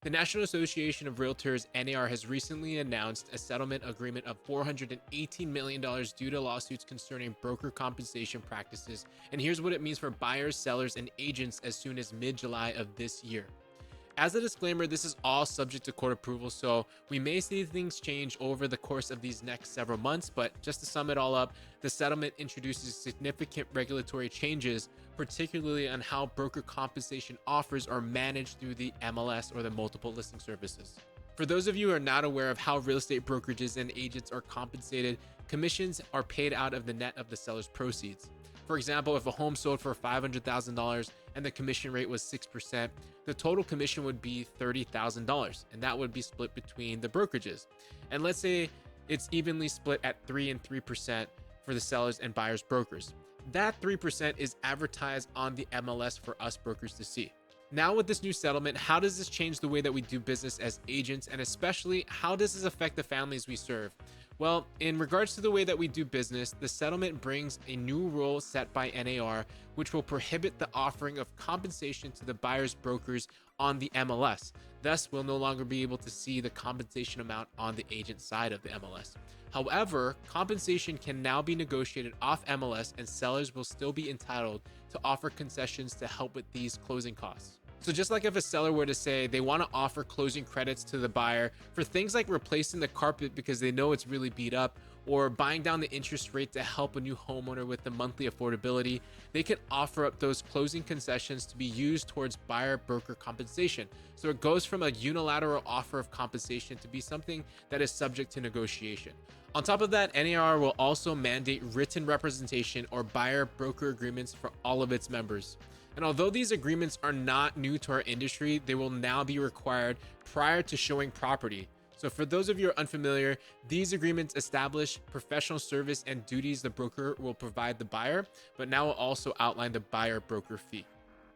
The National Association of Realtors (NAR) has recently announced a settlement agreement of $418 million due to lawsuits concerning broker compensation practices. And here's what it means for buyers, sellers, and agents as soon as mid-July of this year. As a disclaimer, this is all subject to court approval, so we may see things change over the course of these next several months, but just to sum it all up, the settlement introduces significant regulatory changes, particularly on how broker compensation offers are managed through the MLS or the multiple listing services. For those of you who are not aware of how real estate brokerages and agents are compensated, commissions are paid out of the net of the seller's proceeds. For example, if a home sold for $500,000 and the commission rate was 6%, the total commission would be $30,000, and that would be split between the brokerages. And let's say it's evenly split at 3 and 3% for the sellers and buyers brokers. That 3% is advertised on the MLS for us brokers to see. Now with this new settlement, how does this change the way that we do business as agents, and especially how does this affect the families we serve? Well, in regards to the way that we do business, the settlement brings a new rule set by NAR, which will prohibit the offering of compensation to the buyer's brokers on the MLS. Thus, we'll no longer be able to see the compensation amount on the agent side of the MLS. However, compensation can now be negotiated off MLS, and sellers will still be entitled to offer concessions to help with these closing costs. So just like if a seller were to say they want to offer closing credits to the buyer for things like replacing the carpet because they know it's really beat up, or buying down the interest rate to help a new homeowner with the monthly affordability, they can offer up those closing concessions to be used towards buyer broker compensation. So it goes from a unilateral offer of compensation to be something that is subject to negotiation. On top of that, NAR will also mandate written representation or buyer broker agreements for all of its members. And although these agreements are not new to our industry, they will now be required prior to showing property. So for those of you who are unfamiliar, these agreements establish professional service and duties the broker will provide the buyer, but now will also outline the buyer broker fee.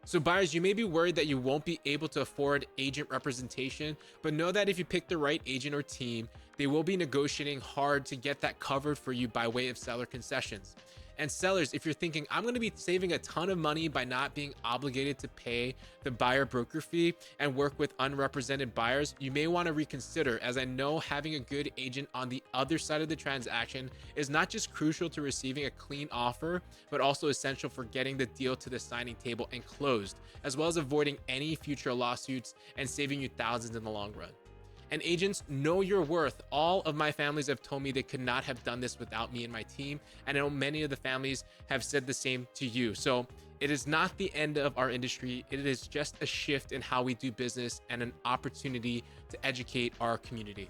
So buyers, you may be worried that you won't be able to afford agent representation, but know that if you pick the right agent or team, they will be negotiating hard to get that covered for you by way of seller concessions. And sellers, if you're thinking, I'm going to be saving a ton of money by not being obligated to pay the buyer broker fee and work with unrepresented buyers, you may want to reconsider, as I know having a good agent on the other side of the transaction is not just crucial to receiving a clean offer, but also essential for getting the deal to the signing table and closed, as well as avoiding any future lawsuits and saving you thousands in the long run. And agents, know your worth. All of my families have told me they could not have done this without me and my team. And I know many of the families have said the same to you. So it is not the end of our industry. It is just a shift in how we do business and an opportunity to educate our community.